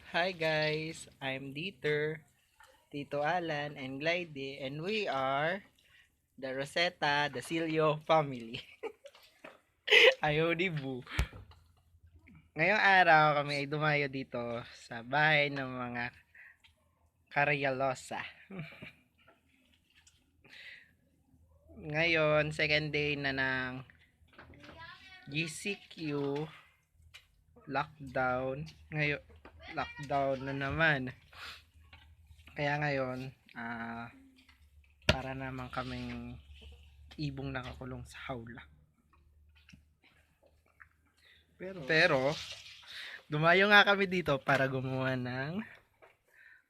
Hi guys, I'm Dieter, Tito Alan, and Glide, and we are the Rosetta Dasilio family. Ayaw di bu. Ngayong araw kami ay dumayo dito sa bahay ng mga Carialosa. Ngayon, second day na ng GCQ lockdown. Ngayon, lockdown na naman. Kaya ngayon, para naman kaming ibong nakakulong sa hawla. Pero dumayo nga kami dito para gumawa ng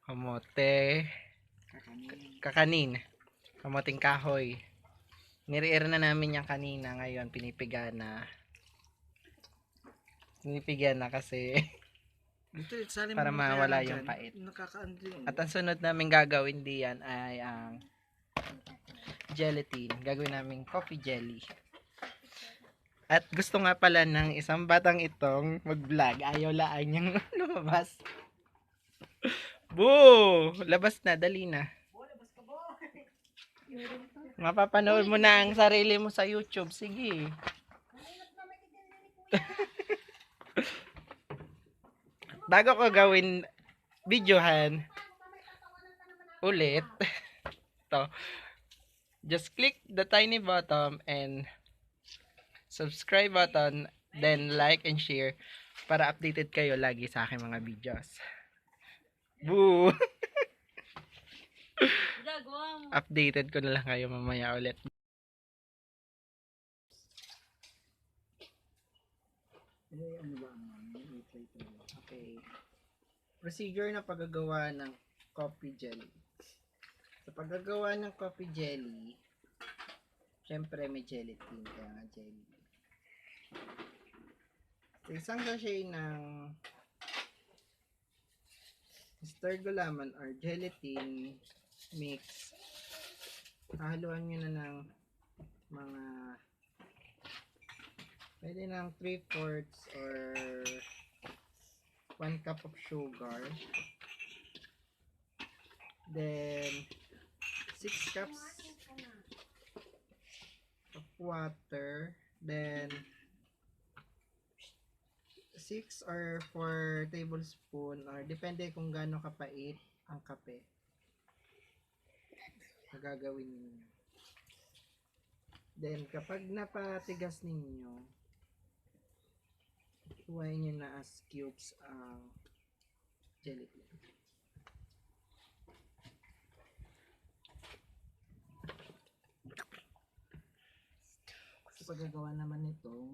kamote, kakanin, kamoting kahoy. Nire-air na namin yan kanina, ngayon pinipiga na. Pinipiga na kasi para mawala yung pait. At ang sunod namin gagawin diyan ay ang gelatin. Gagawin namin coffee jelly. At gusto nga pala ng isang batang itong mag-vlog. Ayaw laan niyang lumabas. Boo! Labas na, dali na. Mapapanood mo na ang sarili mo sa YouTube. Sige. Bago ko gawin videohan ulit, to, just click the tiny button and subscribe button, then like and share para updated kayo lagi sa aking mga videos. Boo! Updated ko na lang kayo mamaya ulit. Okay. Procedure na paggagawa ng coffee jelly. Sa paggagawa ng coffee jelly, syempre may gelatin, kaya nga jelly. So, isang sachet ng stirred gulaman or gelatin mix, haluan nyo na ng mga pwede ng 3/4 or 1 cup of sugar, then 6 cups of water, then 6 or 4 tablespoon or depende kung gaano kapait ang kape na gagawin ninyo. Then kapag napatigas ninyo, iwain nyo na as cubes ang gelatin. Sa paggagawa naman nito,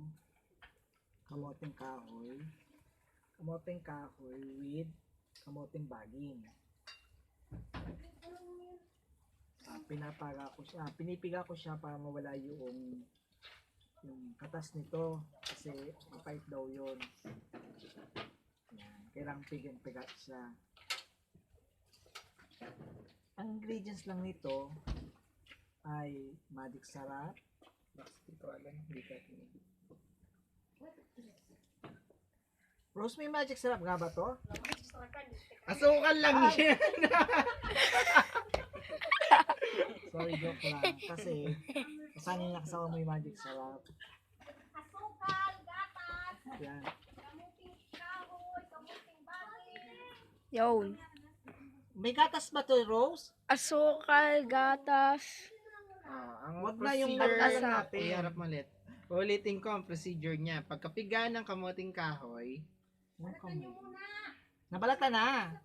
kamoting kahoy with kamoting baging. Pinipiga ko siya para mawala yung katas nito kasi mapait daw yun. Yan, kailangang pigat siya. Ang ingredients lang nito ay magic sarap. Dito alam, hindi ka Rose, may magic sarap nga ba to? asukal lang yan. Sorry, joke lang. Kasi, kasanay na kasama mo yung magic sarap. Asukal, gatas, Yan. kamuting kahoy, kamuting baging. Yun. May gatas ba to, Rose? Asukal, gatas. Ang Wag na yung procedure mag-asa. natin. Iharap mo ulit. Ulitin ko ang procedure niya. Pagkapiga ng kamoting kahoy, Nabalata na.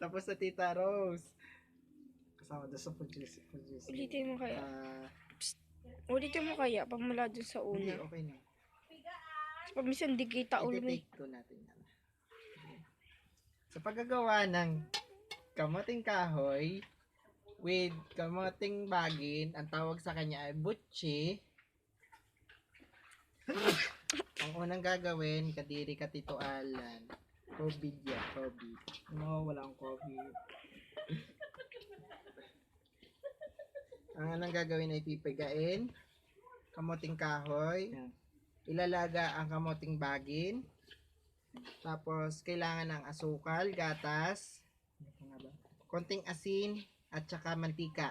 tapos sa Tita Rose, Kasama doon sa producer. Ulitin mo kaya. ah, Ulitin mo kaya pag mula dun sa hindi, una. okay na. Paminsan di kita ulo mo. I-take to natin yan. Sa paggagawa ng kamoting kahoy with kamoting bagin, ang tawag sa kanya ay butchi. Ang unang gagawin, kadiri ka Tito Alan. COVID yan, COVID. No, wala akong coffee. Ang unang gagawin ay pipigain, kamoting kahoy, Yan. ilalaga ang kamoting bagin, Tapos, kailangan ng asukal, gatas, Ano pa nga ba? konting asin, at saka mantika.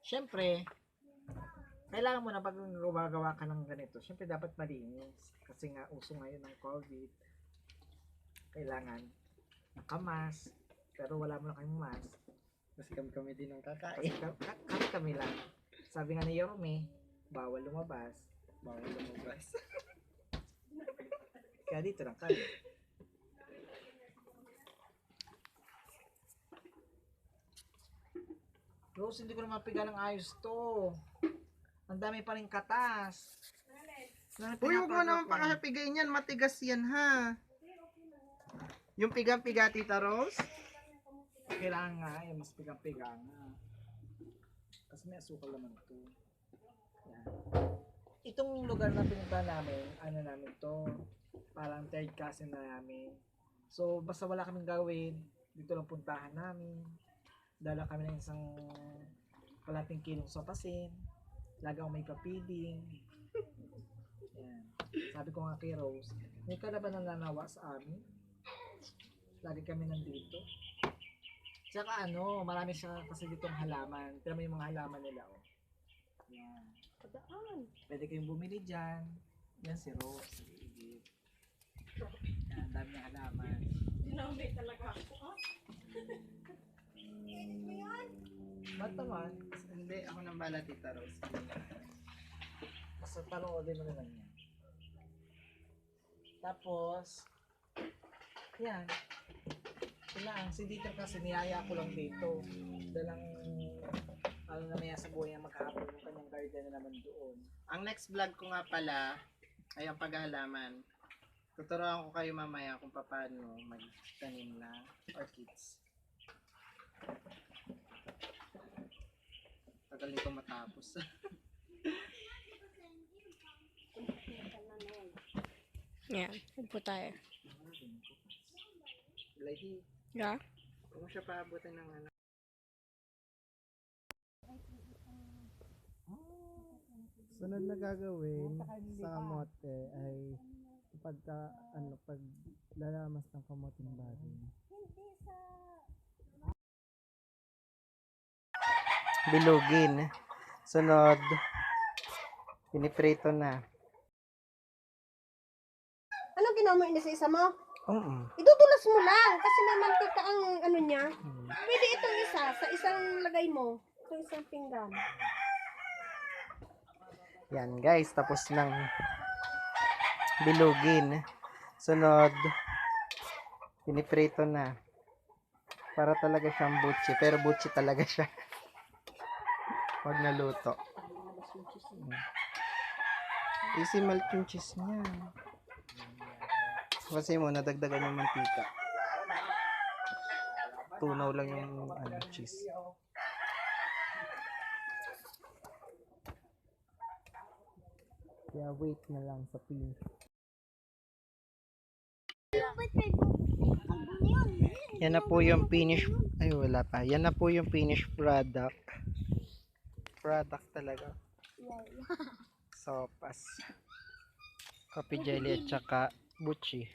Siyempre, kailangan mo na pag gumagawa ka ng ganito, siyempre dapat malinis. Kasi nga uso ngayon ng COVID. Kailangan nakamas. Pero wala mo na kayong mask. Kasi kami din ng Kasi kakain. kami lang. Sabi nga ni Yorme, bawal lumabas. Bawal lumabas. Kaya dito lang kami. Rose, hindi ko na mapiga ng ayos to. Ang dami pa rin katas. Uy, huwag mo naman pakahapigay niyan. Matigas yan, ha? Yung pigang-piga, Tita Rose? Kailangan nga, mas pigang-piga nga. Kasi may asukal naman to. Yan. Itong lugar na pinunta namin, ano namin to, parang third cousin na namin. So, basta wala kaming gawin, dito lang puntahan namin. Dala kami ng isang kalating kilong sopasin. Lagi akong may papiding. Yan. Sabi ko nga kay Rose, may ka na ba nananawa sa amin? Lagi kami nandito. Tsaka ano, marami siya kasi ditong halaman. Tira mo yung mga halaman nila, oh. Yan. Pwede kayong bumili dyan. Yan si Rose. Yan, dami ng halaman. Ba't naman? Hindi, ako nang bala, Tita Rose. Basta panoodin mo na lang yan. Tapos, yan. Kailangan, si Dieter kasi niyaya ko lang dito. Dalang, ano na maya sa buhay ang magkakapon yung kanyang garden na naman doon. Ang next vlog ko nga pala ay ang paghahalaman. Tuturuan ko kayo mamaya kung paano magtanim na orchids. Tagal nito matapos. Yan. Upo tayo. Lady, Yeah. kung siya paabutin ng ano. Sunod na gagawin sa kamote ay pagka pag lalamas ng kamoting bagay. Bilugin. Sunod, piniprito na. Anong ginawa mo ini sa isa mo? Oo. Idudulas mo lang kasi may mantika ang ano niya. Pwede itong isa sa isang lagay mo. Itong isang pinggan. Yan guys, tapos ng bilugin. Sunod, piniprito na. Para talaga siyang butchi. Pero butchi talaga siya. Pag naluto. Easy melt yung cheese niya. Kasi mo, nadagdagan yung mantika. Tunaw lang yung cheese. Kaya wait na lang sa finish. Yan na po yung finish. Ay, wala pa. Yan na po yung finished product. Product talaga. Sopas. Coffee jelly at saka butchi.